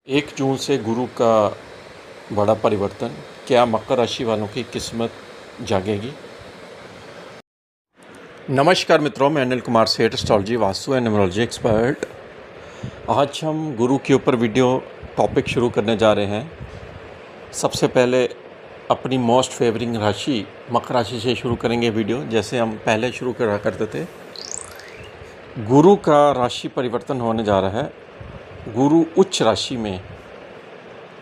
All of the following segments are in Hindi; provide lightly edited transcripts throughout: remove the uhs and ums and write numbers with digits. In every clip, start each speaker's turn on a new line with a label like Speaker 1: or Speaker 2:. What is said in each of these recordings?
Speaker 1: 1 जून से गुरु का बड़ा परिवर्तन, क्या मकर राशि वालों की किस्मत जागेगी? नमस्कार मित्रों, मैं अनिल कुमार सेठ, astrology, vastu and numerology expert. आज हम गुरु के ऊपर वीडियो टॉपिक शुरू करने जा रहे हैं। सबसे पहले अपनी मोस्ट फेवरिंग राशि मकर राशि से शुरू करेंगे वीडियो, जैसे हम पहले शुरू करा करते थे। गुरु का राशि परिवर्तन होने जा रहा है। गुरु उच्च राशि में,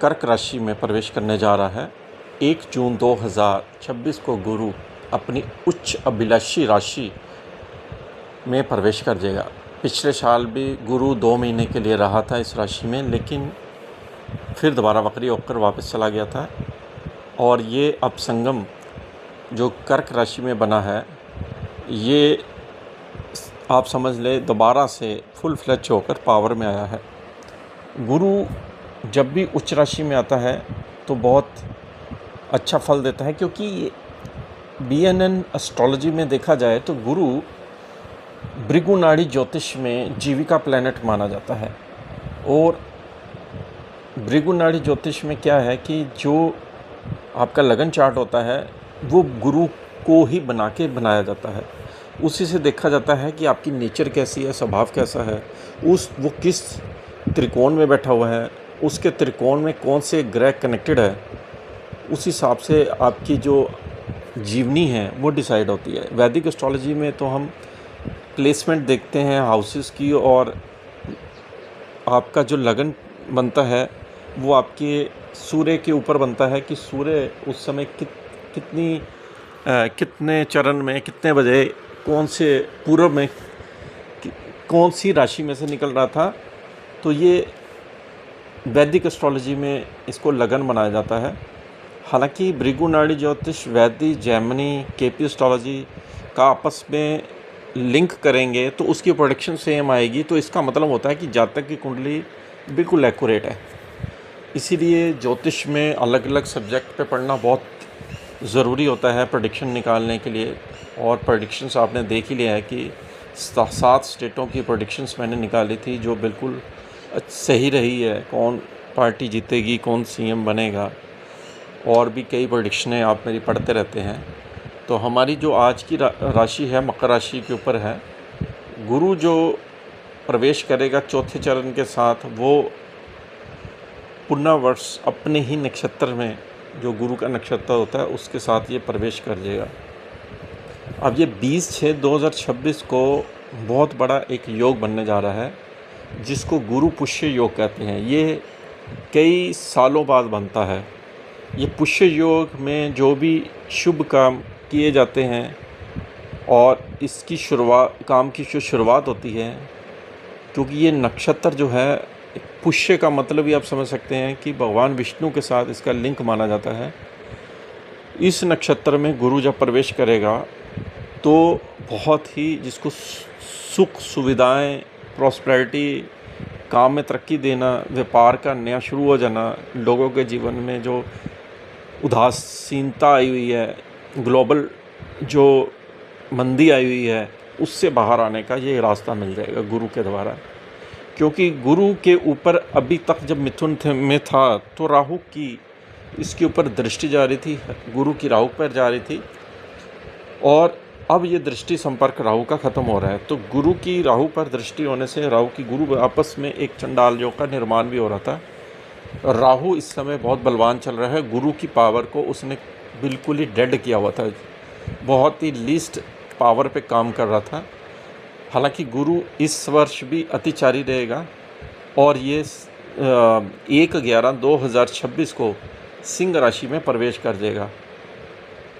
Speaker 1: कर्क राशि में प्रवेश करने जा रहा है। 1 जून 2026 को गुरु अपनी उच्च अभिलाषी राशि में प्रवेश कर जाएगा। पिछले साल भी गुरु 2 महीने के लिए रहा था इस राशि में, लेकिन फिर दोबारा वक्री होकर वापस चला गया था। और ये अब संगम जो कर्क राशि में बना है, ये आप समझ ले दोबारा से फुल फ्लेज होकर पावर में आया है। गुरु जब भी उच्च राशि में आता है तो बहुत अच्छा फल देता है, क्योंकि BNN एस्ट्रोलॉजी में देखा जाए तो गुरु भृगुनाड़ी ज्योतिष में जीविका प्लैनेट माना जाता है। और भृगुनाड़ी ज्योतिष में क्या है कि जो आपका लगन चार्ट होता है वो गुरु को ही बनाया जाता है। उसी से देखा जाता है कि आपकी नेचर कैसी है, स्वभाव कैसा है, वो किस त्रिकोण में बैठा हुआ है, उसके त्रिकोण में कौन से ग्रह कनेक्टेड है, उस हिसाब से आपकी जो जीवनी है वो डिसाइड होती है। वैदिक एस्ट्रोलॉजी में तो हम प्लेसमेंट देखते हैं हाउसेस की, और आपका जो लगन बनता है वो आपके सूर्य के ऊपर बनता है कि सूर्य उस समय कितने चरण में, कितने बजे, कौन से पूर्व में, कौन सी राशि में से निकल रहा था। तो ये वैदिक एस्ट्रोलॉजी में इसको लगन बनाया जाता है। हालांकि भृगुनाड़ी ज्योतिष, वैदिक, जैमिनी, KP एस्ट्रोलॉजी का आपस में लिंक करेंगे तो उसकी प्रेडिक्शन सेम आएगी। तो इसका मतलब होता है कि जातक की कुंडली बिल्कुल एक्यूरेट है। इसीलिए ज्योतिष में अलग अलग सब्जेक्ट पे पढ़ना बहुत ज़रूरी होता है प्रेडिक्शन निकालने के लिए। और प्रेडिक्शंस आपने देख ही लिया है कि 7 स्टेटों की प्रेडिक्शंस मैंने निकाली थी जो बिल्कुल सही रही है। कौन पार्टी जीतेगी, कौन CM बनेगा, और भी कई प्रेडिक्शनें आप मेरी पढ़ते रहते हैं। तो हमारी जो आज की राशि है मकर राशि के ऊपर है। गुरु जो प्रवेश करेगा चौथे चरण के साथ, वो पुनः वर्ष अपने ही नक्षत्र में, जो गुरु का नक्षत्र होता है उसके साथ ये प्रवेश कर जाएगा। अब ये 20/6/2026 को बहुत बड़ा एक योग बनने जा रहा है, जिसको गुरु पुष्य योग कहते हैं। ये कई सालों बाद बनता है। ये पुष्य योग में जो भी शुभ काम किए जाते हैं और इसकी काम की जो शुरुआत होती है, क्योंकि ये नक्षत्र जो है, पुष्य का मतलब ही आप समझ सकते हैं कि भगवान विष्णु के साथ इसका लिंक माना जाता है। इस नक्षत्र में गुरु जब प्रवेश करेगा तो बहुत ही, जिसको सुख सुविधाएं, प्रॉस्पेरिटी, काम में तरक्की देना, व्यापार का नया शुरू हो जाना, लोगों के जीवन में जो उदासीनता आई हुई है, ग्लोबल जो मंदी आई हुई है, उससे बाहर आने का ये रास्ता मिल जाएगा गुरु के द्वारा। क्योंकि गुरु के ऊपर अभी तक जब मिथुन में था तो राहु की इसके ऊपर दृष्टि जा रही थी, गुरु की राहु पर जा रही थी, और अब ये दृष्टि संपर्क राहु का ख़त्म हो रहा है। तो गुरु की राहु पर दृष्टि होने से राहु की गुरु आपस में एक चंडाल योग का निर्माण भी हो रहा था। राहु इस समय बहुत बलवान चल रहा है। गुरु की पावर को उसने बिल्कुल ही डेड किया हुआ था, बहुत ही लीस्ट पावर पे काम कर रहा था। हालांकि गुरु इस वर्ष भी अतिचारी रहेगा, और ये 1/11/2026 को सिंह राशि में प्रवेश कर जाएगा।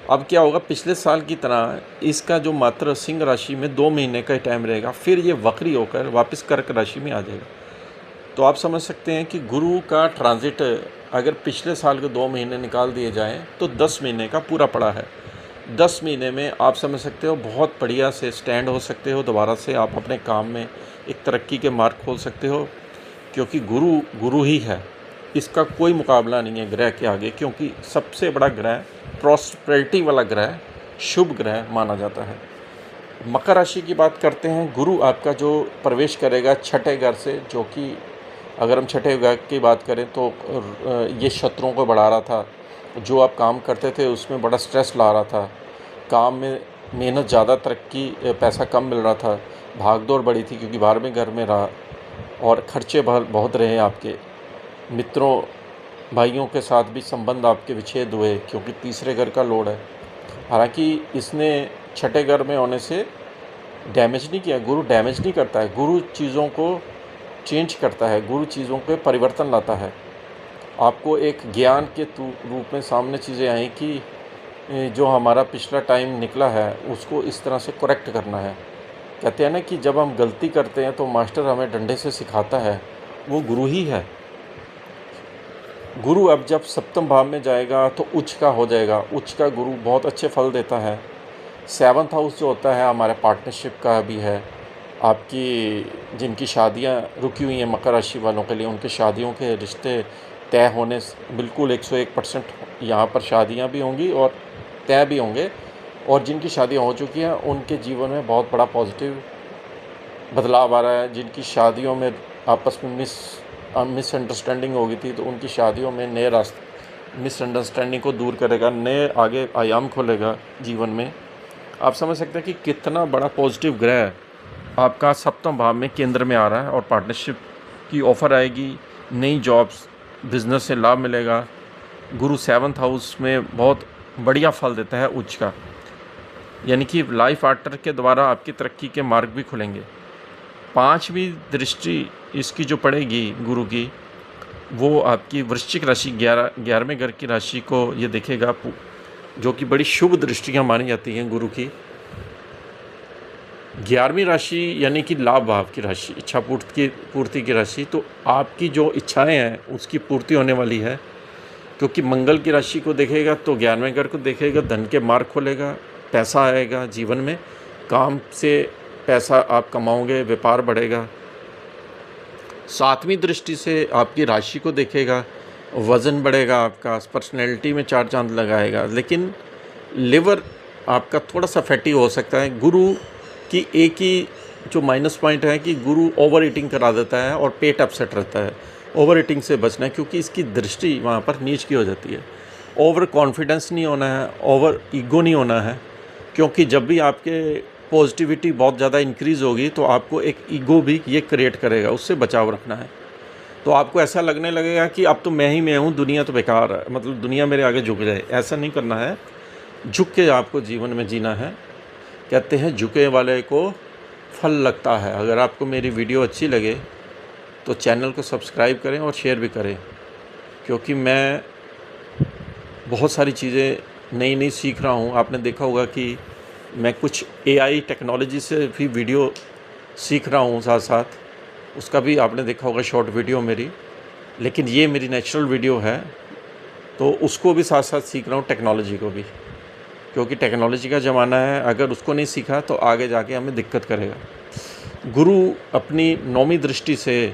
Speaker 1: अब क्या होगा, पिछले साल की तरह इसका जो मात्र सिंह राशि में 2 महीने का टाइम रहेगा, फिर ये वक्री होकर वापस कर्क राशि में आ जाएगा। तो आप समझ सकते हैं कि गुरु का ट्रांजिट अगर पिछले साल के 2 महीने निकाल दिए जाएं तो 10 महीने का पूरा पड़ा है। 10 महीने में आप समझ सकते हो बहुत बढ़िया से स्टैंड हो सकते हो, दोबारा से आप अपने काम में एक तरक्की के मार्ग खोल सकते हो। क्योंकि गुरु ही है, इसका कोई मुकाबला नहीं है ग्रह के आगे, क्योंकि सबसे बड़ा ग्रह, प्रॉस्पेरिटी वाला ग्रह, शुभ ग्रह माना जाता है। मकर राशि की बात करते हैं। गुरु आपका जो प्रवेश करेगा छठे घर से, जो कि अगर हम छठे विभाग की बात करें तो ये शत्रुओं को बढ़ा रहा था, जो आप काम करते थे उसमें बड़ा स्ट्रेस ला रहा था, काम में मेहनत ज़्यादा, तरक्की पैसा कम मिल रहा था, भाग दौड़ बढ़ी थी क्योंकि बाहर में घर में रहा, और खर्चे बहुत रहे आपके। मित्रों भाइयों के साथ भी संबंध आपके विच्छेद हुए क्योंकि तीसरे घर का लोड है। हालांकि इसने छठे घर में होने से डैमेज नहीं किया, गुरु डैमेज नहीं करता है, गुरु चीज़ों को चेंज करता है, गुरु चीज़ों पे परिवर्तन लाता है। आपको एक ज्ञान के रूप में सामने चीज़ें आई कि जो हमारा पिछला टाइम निकला है उसको इस तरह से करेक्ट करना है। कहते हैं ना कि जब हम गलती करते हैं तो मास्टर हमें डंडे से सिखाता है, वो गुरु ही है। गुरु अब जब सप्तम भाव में जाएगा तो उच्च का हो जाएगा। उच्च का गुरु बहुत अच्छे फल देता है। 7th हाउस जो होता है हमारे पार्टनरशिप का भी है। आपकी जिनकी शादियां रुकी हुई हैं मकर राशि वालों के लिए, उनके शादियों के रिश्ते तय होने बिल्कुल 101% यहाँ पर शादियां भी होंगी और तय भी होंगे। और जिनकी शादियां हो चुकी हैं उनके जीवन में बहुत बड़ा पॉजिटिव बदलाव आ रहा है। जिनकी शादियों में आपस में मिसअंडरस्टैंडिंग हो गई थी तो उनकी शादियों में नए रास्ते मिसअंडरस्टैंडिंग को दूर करेगा, नए आगे आयाम खोलेगा जीवन में। आप समझ सकते हैं कि कितना बड़ा पॉजिटिव ग्रह आपका सप्तम भाव में केंद्र में आ रहा है। और पार्टनरशिप की ऑफ़र आएगी, नई जॉब्स, बिजनेस से लाभ मिलेगा। गुरु 7th हाउस में बहुत बढ़िया फल देता है उच्च का, यानी कि लाइफ पार्टनर के द्वारा आपकी तरक्की के मार्ग भी खुलेंगे। 5वीं दृष्टि इसकी जो पड़ेगी गुरु की, वो आपकी वृश्चिक राशि 11वें घर की राशि को ये देखेगा, जो कि बड़ी शुभ दृष्टियाँ मानी जाती हैं गुरु की। 11वीं राशि यानी कि लाभ भाव की राशि, इच्छा पूर्ति की राशि। तो आपकी जो इच्छाएं हैं उसकी पूर्ति होने वाली है, क्योंकि मंगल की राशि को देखेगा तो 11वें घर को देखेगा, धन के मार्ग खोलेगा, पैसा आएगा जीवन में, काम से पैसा आप कमाओगे, व्यापार बढ़ेगा। 7वीं दृष्टि से आपकी राशि को देखेगा, वज़न बढ़ेगा आपका, पर्सनैलिटी में 4 चांद लगाएगा। लेकिन लिवर आपका थोड़ा सा फैटी हो सकता है। गुरु की एक ही जो माइनस पॉइंट है कि गुरु ओवर ईटिंग करा देता है और पेट अपसेट रहता है। ओवर ईटिंग से बचना है क्योंकि इसकी दृष्टि वहाँ पर नीच की हो जाती है। ओवर कॉन्फिडेंस नहीं होना है, ओवर ईगो नहीं होना है, क्योंकि जब भी आपके पॉजिटिविटी बहुत ज़्यादा इंक्रीज़ होगी तो आपको एक ईगो भी ये क्रिएट करेगा, उससे बचाव रखना है। तो आपको ऐसा लगने लगेगा कि अब तो मैं ही मैं हूँ, दुनिया तो बेकार है, मतलब दुनिया मेरे आगे झुक जाए। ऐसा नहीं करना है, झुक के आपको जीवन में जीना है। कहते हैं झुके वाले को फल लगता है। अगर आपको मेरी वीडियो अच्छी लगे तो चैनल को सब्सक्राइब करें और शेयर भी करें, क्योंकि मैं बहुत सारी चीज़ें नई नई सीख रहा हूँ। आपने देखा होगा कि मैं कुछ AI टेक्नोलॉजी से भी वीडियो सीख रहा हूँ साथ साथ, उसका भी आपने देखा होगा शॉर्ट वीडियो मेरी। लेकिन ये मेरी नेचुरल वीडियो है तो उसको भी साथ साथ सीख रहा हूँ, टेक्नोलॉजी को भी, क्योंकि टेक्नोलॉजी का ज़माना है। अगर उसको नहीं सीखा तो आगे जाके हमें दिक्कत करेगा। गुरु अपनी 9वीं दृष्टि से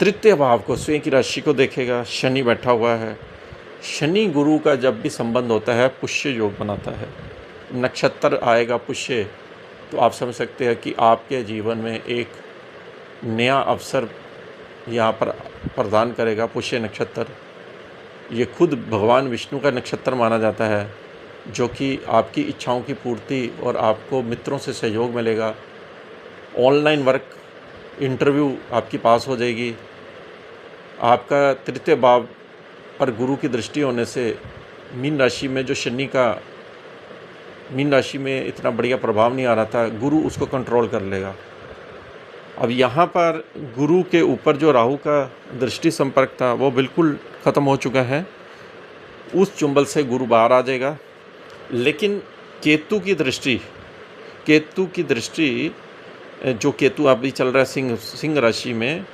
Speaker 1: तृतीय भाव को, स्वयं की राशि को देखेगा। शनि बैठा हुआ है। शनि गुरु का जब भी संबंध होता है पुष्य योग बनाता है। नक्षत्र आएगा पुष्य, तो आप समझ सकते हैं कि आपके जीवन में एक नया अवसर यहाँ पर प्रदान करेगा पुष्य नक्षत्र। ये खुद भगवान विष्णु का नक्षत्र माना जाता है, जो कि आपकी इच्छाओं की पूर्ति और आपको मित्रों से सहयोग मिलेगा। ऑनलाइन वर्क, इंटरव्यू आपकी पास हो जाएगी। आपका तृतीय भाव पर गुरु की दृष्टि होने से मीन राशि में जो शनि का मीन राशि में इतना बढ़िया प्रभाव नहीं आ रहा था, गुरु उसको कंट्रोल कर लेगा। अब यहाँ पर गुरु के ऊपर जो राहु का दृष्टि संपर्क था वो बिल्कुल ख़त्म हो चुका है। उस चुंबल से गुरु बाहर आ जाएगा। लेकिन केतु की दृष्टि जो केतु अभी चल रहा है सिंह राशि में,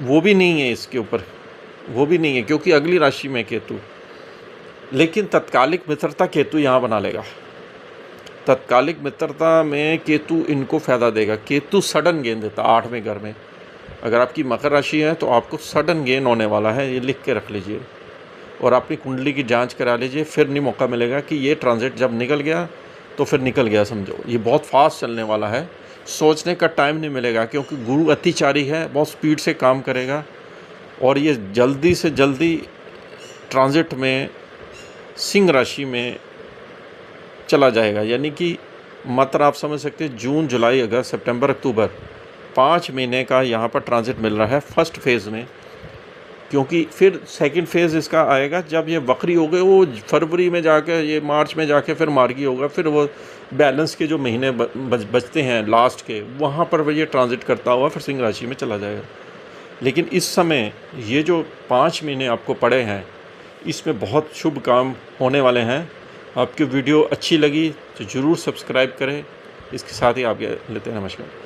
Speaker 1: वो भी नहीं है इसके ऊपर, वो भी नहीं है, क्योंकि अगली राशि में केतु। लेकिन तत्कालिक मित्रता केतु यहाँ बना लेगा। तत्कालिक मित्रता में केतु इनको फ़ायदा देगा। केतु सडन गेन देता 8वें घर में। अगर आपकी मकर राशि है तो आपको सडन गेन होने वाला है, ये लिख के रख लीजिए। और अपनी कुंडली की जांच करा लीजिए, फिर नहीं मौका मिलेगा कि ये ट्रांजिट जब निकल गया तो फिर निकल गया, समझो। ये बहुत फास्ट चलने वाला है, सोचने का टाइम नहीं मिलेगा, क्योंकि गुरु अतिचारी है, बहुत स्पीड से काम करेगा और ये जल्दी से जल्दी ट्रांजिट में सिंह राशि में चला जाएगा। यानी कि मात्र आप समझ सकते हैं जून, जुलाई, अगस्त, सितंबर, अक्टूबर 5 महीने का यहाँ पर ट्रांजिट मिल रहा है फर्स्ट फेज़ में। क्योंकि फिर सेकंड फेज़ इसका आएगा जब ये वक्री हो गए, वो फरवरी में जाके, ये मार्च में जाके फिर मार्गी होगा, फिर वो बैलेंस के जो महीने बचते हैं लास्ट के, वहाँ पर ये ट्रांजिट करता हुआ फिर सिंह राशि में चला जाएगा। लेकिन इस समय ये जो 5 महीने आपको पड़े हैं, इसमें बहुत शुभ काम होने वाले हैं। आपकी वीडियो अच्छी लगी तो ज़रूर सब्सक्राइब करें। इसके साथ ही आप लेते हैं। नमस्कार।